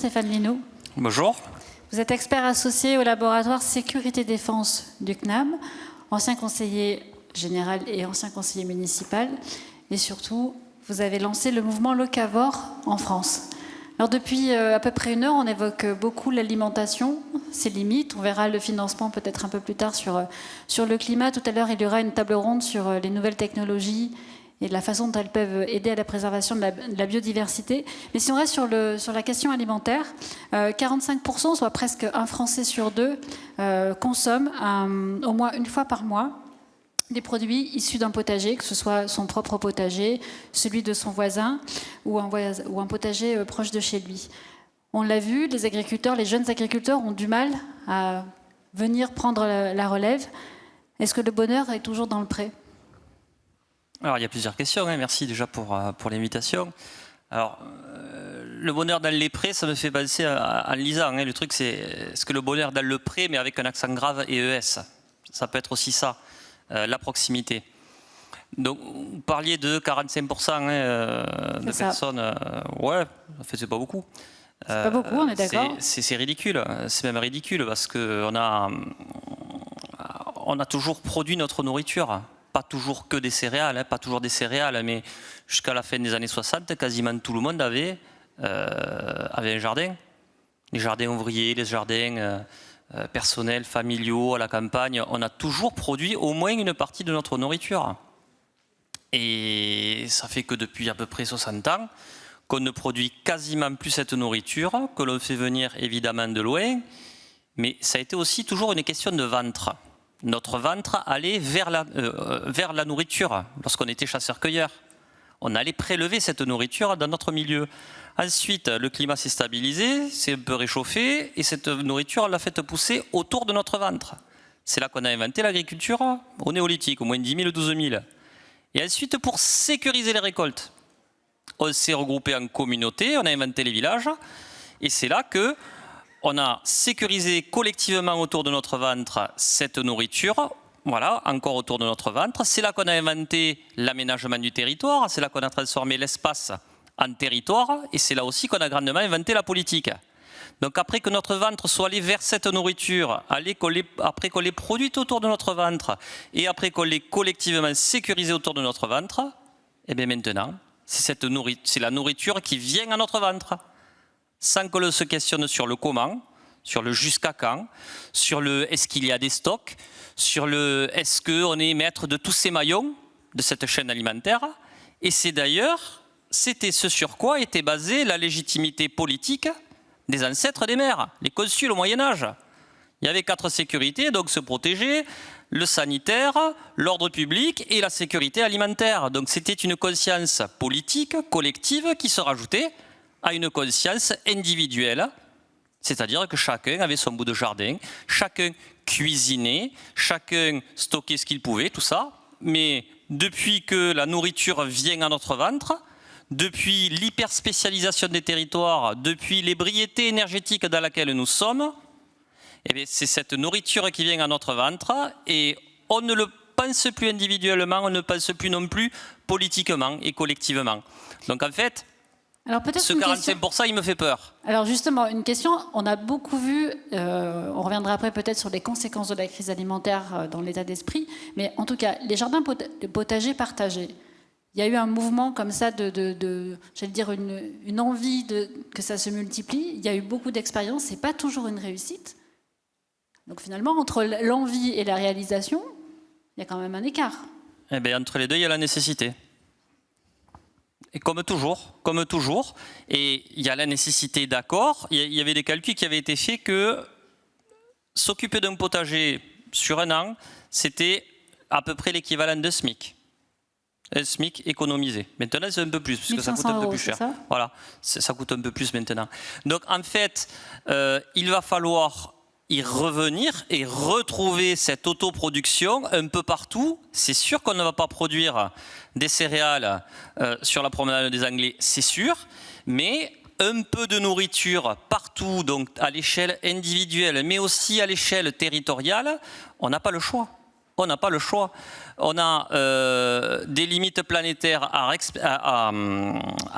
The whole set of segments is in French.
Stéphane Linou. Bonjour. Vous êtes expert associé au laboratoire Sécurité Défense du CNAM, ancien conseiller général et ancien conseiller municipal. Et surtout, vous avez lancé le mouvement Locavore en France. Alors depuis à peu près une heure, on évoque beaucoup l'alimentation, ses limites. On verra le financement peut-être un peu plus tard sur le climat. Tout à l'heure, il y aura une table ronde sur les nouvelles technologies et de la façon dont elles peuvent aider à la préservation de la biodiversité. Mais si on reste sur la question alimentaire, 45%, soit presque un Français sur deux, consomme au moins une fois par mois des produits issus d'un potager, que ce soit son propre potager, celui de son voisin ou un potager proche de chez lui. On l'a vu, les agriculteurs, les jeunes agriculteurs ont du mal à venir prendre la relève. Est-ce que le bonheur est toujours dans le pré ? Alors, il y a plusieurs questions. Merci déjà pour l'invitation. Alors, le bonheur dans les prés, ça me fait penser en lisant. Le truc, c'est est-ce que le bonheur dans le pré, mais avec un accent grave et ES. Ça peut être aussi ça, la proximité. Donc, vous parliez de 45% de personnes. Ouais, c'est pas beaucoup. C'est pas beaucoup, on est d'accord. C'est ridicule. C'est même ridicule parce qu'on a toujours produit notre nourriture. Pas toujours que des céréales, pas toujours des céréales, mais jusqu'à la fin des années 60, quasiment tout le monde avait un jardin. Les jardins ouvriers, les jardins personnels, familiaux, à la campagne, on a toujours produit au moins une partie de notre nourriture. Et ça fait que depuis à peu près 60 ans, qu'on ne produit quasiment plus cette nourriture, que l'on fait venir évidemment de loin, mais ça a été aussi toujours une question de ventre. Notre ventre allait vers la nourriture lorsqu'on était chasseur-cueilleur. On allait prélever cette nourriture dans notre milieu. Ensuite, le climat s'est stabilisé, s'est un peu réchauffé, et cette nourriture, on l'a fait pousser autour de notre ventre. C'est là qu'on a inventé l'agriculture au néolithique, au moins 10 000, 12 000. Et ensuite, pour sécuriser les récoltes, on s'est regroupé en communauté, on a inventé les villages, et c'est là que on a sécurisé collectivement autour de notre ventre cette nourriture, voilà, encore autour de notre ventre. C'est là qu'on a inventé l'aménagement du territoire, c'est là qu'on a transformé l'espace en territoire, et c'est là aussi qu'on a grandement inventé la politique. Donc après que notre ventre soit allé vers cette nourriture, après qu'on l'ait produite autour de notre ventre, et après qu'on l'ait collectivement sécurisée autour de notre ventre, et bien maintenant, c'est la nourriture qui vient à notre ventre. Sans que l'on se questionne sur le comment, sur le jusqu'à quand, sur le est-ce qu'il y a des stocks, sur le est-ce qu'on est maître de tous ces maillons de cette chaîne alimentaire. Et c'était ce sur quoi était basée la légitimité politique des ancêtres des mers, les consuls au Moyen-Âge. Il y avait 4 sécurités, donc se protéger, le sanitaire, l'ordre public et la sécurité alimentaire. Donc c'était une conscience politique, collective, qui se rajoutait à une conscience individuelle, c'est-à-dire que chacun avait son bout de jardin, chacun cuisinait, chacun stockait ce qu'il pouvait, tout ça. Mais depuis que la nourriture vient à notre ventre, depuis l'hyperspécialisation des territoires, depuis l'ébriété énergétique dans laquelle nous sommes, eh bien, c'est cette nourriture qui vient à notre ventre et on ne le pense plus individuellement, on ne pense plus non plus politiquement et collectivement. Donc en fait, alors ce 45%, il me fait peur. Alors justement, une question, on a beaucoup vu, on reviendra après peut-être sur les conséquences de la crise alimentaire dans l'état d'esprit, mais en tout cas, les jardins potagers partagés, il y a eu un mouvement comme ça j'allais dire une envie que ça se multiplie, il y a eu beaucoup d'expériences, c'est pas toujours une réussite. Donc finalement, entre l'envie et la réalisation, il y a quand même un écart. Eh bien, entre les deux, il y a la nécessité. Et comme toujours, et il y a la nécessité d'accord, il y avait des calculs qui avaient été faits que s'occuper d'un potager sur un an, c'était à peu près l'équivalent de SMIC. Un SMIC économisé. Maintenant, c'est un peu plus, parce que ça coûte un peu plus cher. Voilà, ça coûte un peu plus maintenant. Donc en fait, il va falloir y revenir et retrouver cette autoproduction un peu partout. C'est sûr qu'on ne va pas produire des céréales sur la promenade des Anglais, c'est sûr, mais un peu de nourriture partout, donc à l'échelle individuelle, mais aussi à l'échelle territoriale, on n'a pas le choix. On n'a pas le choix. On a des limites planétaires à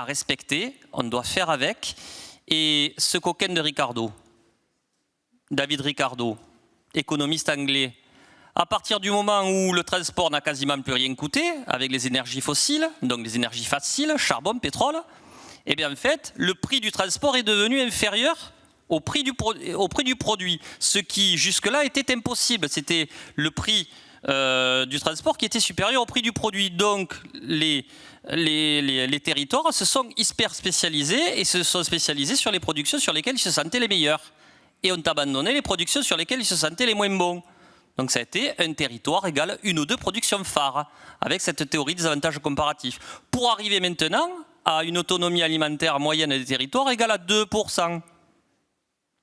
respecter, on doit faire avec. Et ce coquin de Ricardo, David Ricardo, économiste anglais, à partir du moment où le transport n'a quasiment plus rien coûté, avec les énergies fossiles, donc les énergies faciles, charbon, pétrole, eh bien en fait, le prix du transport est devenu inférieur au prix du produit. Ce qui jusque-là était impossible. C'était le prix du transport qui était supérieur au prix du produit. Donc les territoires se sont hyper spécialisés et se sont spécialisés sur les productions sur lesquelles ils se sentaient les meilleurs. Et ont abandonné les productions sur lesquelles ils se sentaient les moins bons. Donc ça a été un territoire égale une ou deux productions phares, avec cette théorie des avantages comparatifs. Pour arriver maintenant à une autonomie alimentaire moyenne des territoires égale à 2%.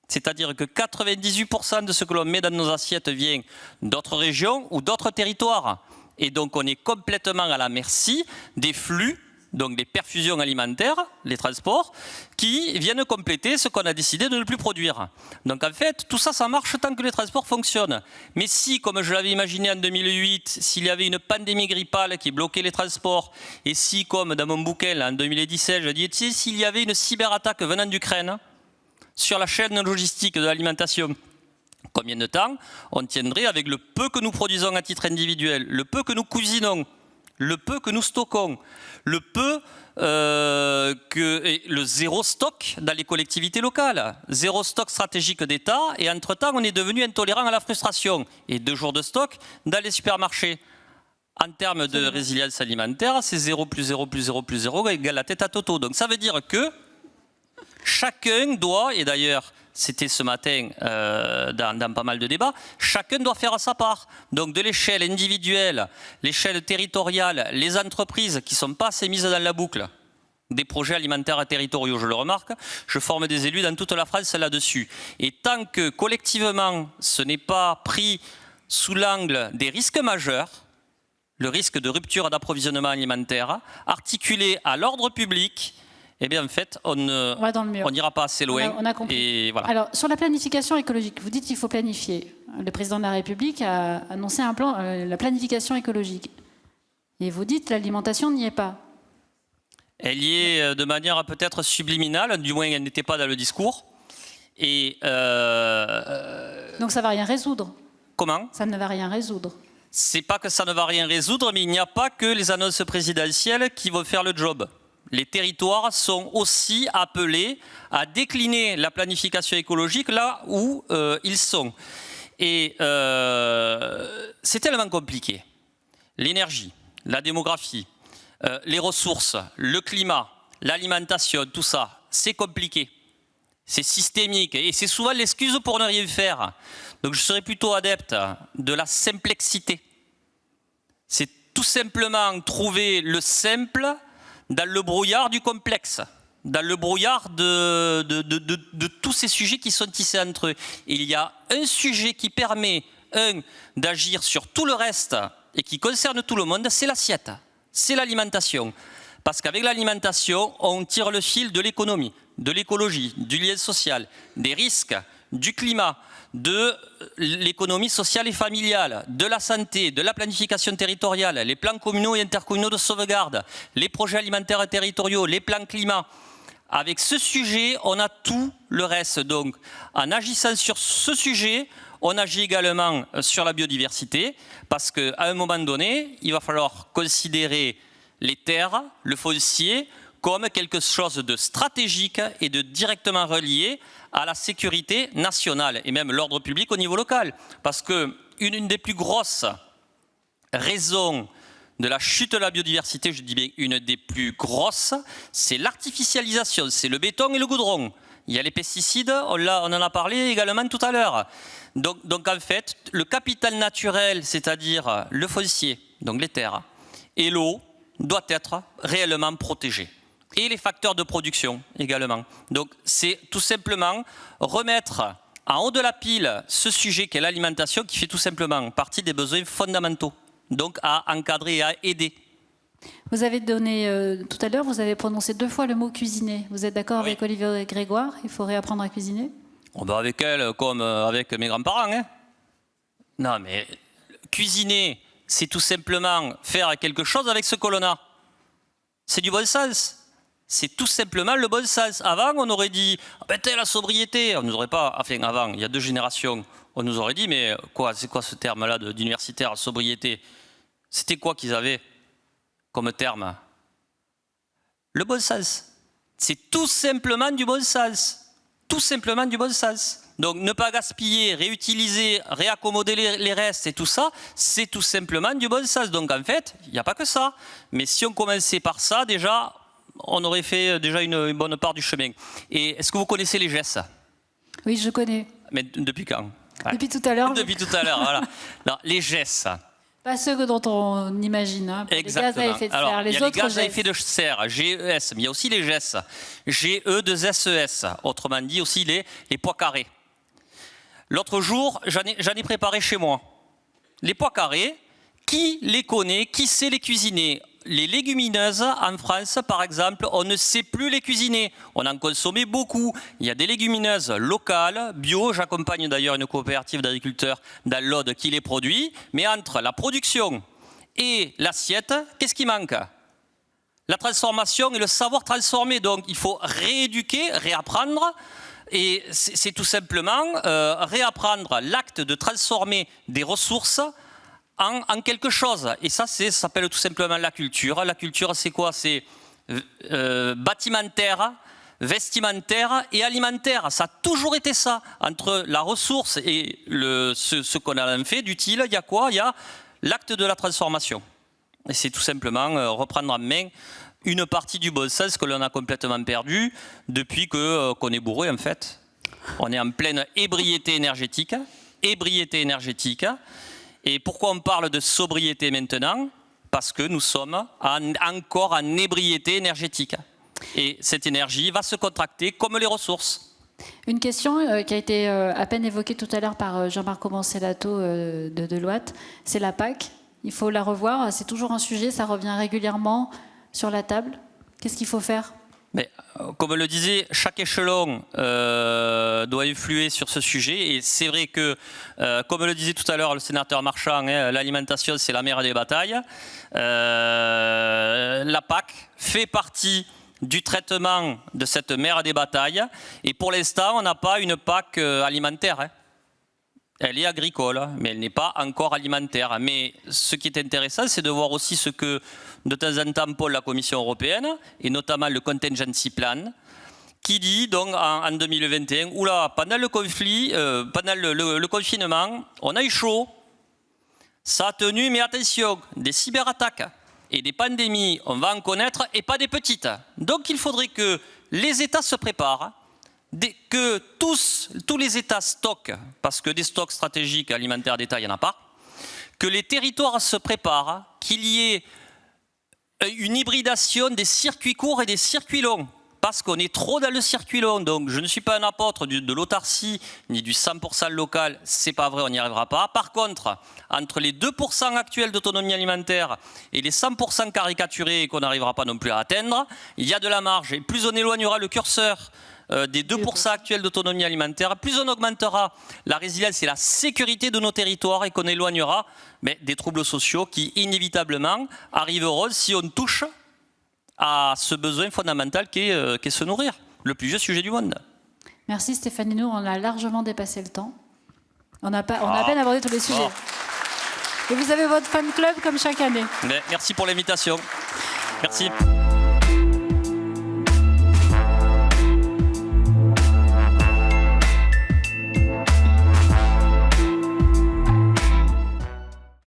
C'est-à-dire que 98% de ce que l'on met dans nos assiettes vient d'autres régions ou d'autres territoires. Et donc on est complètement à la merci des flux, donc des perfusions alimentaires, les transports, qui viennent compléter ce qu'on a décidé de ne plus produire. Donc en fait, tout ça, ça marche tant que les transports fonctionnent. Mais si, comme je l'avais imaginé en 2008, s'il y avait une pandémie grippale qui bloquait les transports, et si, comme dans mon bouquin là, en 2017, je dis, s'il y avait une cyberattaque venant d'Ukraine sur la chaîne logistique de l'alimentation, combien de temps on tiendrait avec le peu que nous produisons à titre individuel, le peu que nous cuisinons, le peu que nous stockons, le peu le zéro stock dans les collectivités locales, zéro stock stratégique d'État, et entre-temps on est devenu intolérant à la frustration, et 2 jours de stock dans les supermarchés. En termes de résilience alimentaire, c'est 0 plus 0 plus 0 plus 0 égale la tête à Toto. Donc ça veut dire que chacun doit, et d'ailleurs c'était ce matin dans pas mal de débats, chacun doit faire sa part. Donc de l'échelle individuelle, l'échelle territoriale, les entreprises qui ne sont pas assez mises dans la boucle des projets alimentaires territoriaux, je le remarque, je forme des élus dans toute la France là-dessus. Et tant que collectivement ce n'est pas pris sous l'angle des risques majeurs, le risque de rupture d'approvisionnement alimentaire, articulé à l'ordre public, eh bien, en fait, on n'ira pas assez loin. On a compris. Et voilà. Alors, sur la planification écologique, vous dites qu'il faut planifier. Le président de la République a annoncé un plan, la planification écologique. Et vous dites que l'alimentation n'y est pas. Elle y est de manière peut-être subliminale, du moins elle n'était pas dans le discours. Et donc ça ne va rien résoudre. Comment ? Ça ne va rien résoudre. C'est pas que ça ne va rien résoudre, mais il n'y a pas que les annonces présidentielles qui vont faire le job. Les territoires sont aussi appelés à décliner la planification écologique là où ils sont. Et c'est tellement compliqué. L'énergie, la démographie, les ressources, le climat, l'alimentation, tout ça, c'est compliqué. C'est systémique et c'est souvent l'excuse pour ne rien faire. Donc je serais plutôt adepte de la complexité. C'est tout simplement trouver le simple dans le brouillard du complexe, dans le brouillard de tous ces sujets qui sont tissés entre eux. Il y a un sujet qui permet, d'agir sur tout le reste et qui concerne tout le monde, c'est l'assiette, c'est l'alimentation. Parce qu'avec l'alimentation, on tire le fil de l'économie, de l'écologie, du lien social, des risques, du climat, de l'économie sociale et familiale, de la santé, de la planification territoriale, les plans communaux et intercommunaux de sauvegarde, les projets alimentaires territoriaux, les plans climat. Avec ce sujet, on a tout le reste. Donc, en agissant sur ce sujet, on agit également sur la biodiversité, parce qu'à un moment donné, il va falloir considérer les terres, le foncier, comme quelque chose de stratégique et de directement relié à la sécurité nationale et même l'ordre public au niveau local. Parce qu'une des plus grosses raisons de la chute de la biodiversité, je dis bien une des plus grosses, c'est l'artificialisation, c'est le béton et le goudron. Il y a les pesticides, on en a parlé également tout à l'heure. Donc en fait, le capital naturel, c'est-à-dire le foncier, donc les terres, et l'eau, doit être réellement protégé. Et les facteurs de production également. Donc c'est tout simplement remettre en haut de la pile ce sujet qu'est l'alimentation, qui fait tout simplement partie des besoins fondamentaux, donc à encadrer et à aider. Vous avez donné, tout à l'heure, vous avez prononcé 2 fois le mot cuisiner. Vous êtes d'accord avec Olivier Grégoire? Il faut réapprendre à cuisiner? Avec elle, comme avec mes grands-parents. Hein. Non, mais cuisiner, c'est tout simplement faire quelque chose avec ce que l'on a. C'est du bon sens. C'est tout simplement le bon sens. Avant, on aurait dit la sobriété. On nous aurait pas. Enfin, avant, il y a 2 générations, on nous aurait dit mais quoi, c'est quoi ce terme-là d'universitaire, sobriété? C'était quoi qu'ils avaient comme terme? Le bon sens. C'est tout simplement du bon sens. Tout simplement du bon sens. Donc ne pas gaspiller, réutiliser, réaccommoder les restes et tout ça, c'est tout simplement du bon sens. Donc en fait, il n'y a pas que ça. Mais si on commençait par ça, déjà, on aurait fait déjà une bonne part du chemin. Et est-ce que vous connaissez les GES? Oui, je connais. Mais depuis quand? Ouais. Depuis tout à l'heure. Depuis tout à l'heure, voilà. Non, les GES. Pas ceux dont on imagine. Hein. Exactement. Les gaz à effet de serre. Alors, Les il y a autres les gaz à GES. effet de serre, GES, mais il y a aussi les GES. GE2SES, autrement dit aussi les pois carrés. L'autre jour, j'en ai préparé chez moi. Les pois carrés, qui les connaît, qui sait les cuisiner? Les légumineuses, en France, par exemple, on ne sait plus les cuisiner. On en consommait beaucoup. Il y a des légumineuses locales, bio. J'accompagne d'ailleurs une coopérative d'agriculteurs dans l'Aude qui les produit. Mais entre la production et l'assiette, qu'est-ce qui manque? La transformation et le savoir transformer. Donc, il faut rééduquer, réapprendre. Et c'est tout simplement réapprendre l'acte de transformer des ressources en quelque chose. Et ça s'appelle tout simplement la culture. La culture, c'est quoi? C'est bâtimentaire, vestimentaire et alimentaire. Ça a toujours été ça. Entre la ressource et ce qu'on a en fait d'utile, il y a quoi? Il y a l'acte de la transformation. Et c'est tout simplement reprendre en main une partie du bon sens que l'on a complètement perdu depuis qu'on est bourré, en fait. On est en pleine ébriété énergétique. Et pourquoi on parle de sobriété maintenant? Parce que nous sommes encore en ébriété énergétique. Et cette énergie va se contracter comme les ressources. Une question qui a été à peine évoquée tout à l'heure par Jean-Marc Omancelato de Deloitte, c'est la PAC. Il faut la revoir. C'est toujours un sujet, ça revient régulièrement sur la table. Qu'est-ce qu'il faut faire? Mais, comme le disait, chaque échelon doit influer sur ce sujet. Et c'est vrai que, comme le disait tout à l'heure le sénateur Marchand, l'alimentation, c'est la mère des batailles. La PAC fait partie du traitement de cette mère des batailles. Et pour l'instant, on n'a pas une PAC alimentaire. Elle est agricole, mais elle n'est pas encore alimentaire. Mais ce qui est intéressant, c'est de voir aussi ce que, de temps en temps, pose la Commission européenne, et notamment le Contingency Plan, qui dit donc en 2021, oula, pendant le conflit, pendant le confinement, on a eu chaud, ça a tenu, mais attention, des cyberattaques et des pandémies, on va en connaître, et pas des petites. Donc il faudrait que les États se préparent, que tous les États stockent, parce que des stocks stratégiques alimentaires d'État, il n'y en a pas, que les territoires se préparent, qu'il y ait une hybridation des circuits courts et des circuits longs, parce qu'on est trop dans le circuit long. Donc je ne suis pas un apôtre de l'autarcie, ni du 100% local, c'est pas vrai, on n'y arrivera pas. Par contre, entre les 2% actuels d'autonomie alimentaire et les 100% caricaturés qu'on n'arrivera pas non plus à atteindre, il y a de la marge. Et plus on éloignera le curseur des 2% actuels d'autonomie alimentaire, plus on augmentera la résilience et la sécurité de nos territoires et qu'on éloignera des troubles sociaux qui inévitablement arriveront si on touche à ce besoin fondamental qu'est se nourrir, le plus vieux sujet du monde. Merci Stéphanie, nous on a largement dépassé le temps. On a à peine abordé tous les sujets. Et vous avez votre fan club comme chaque année. Merci pour l'invitation. Merci.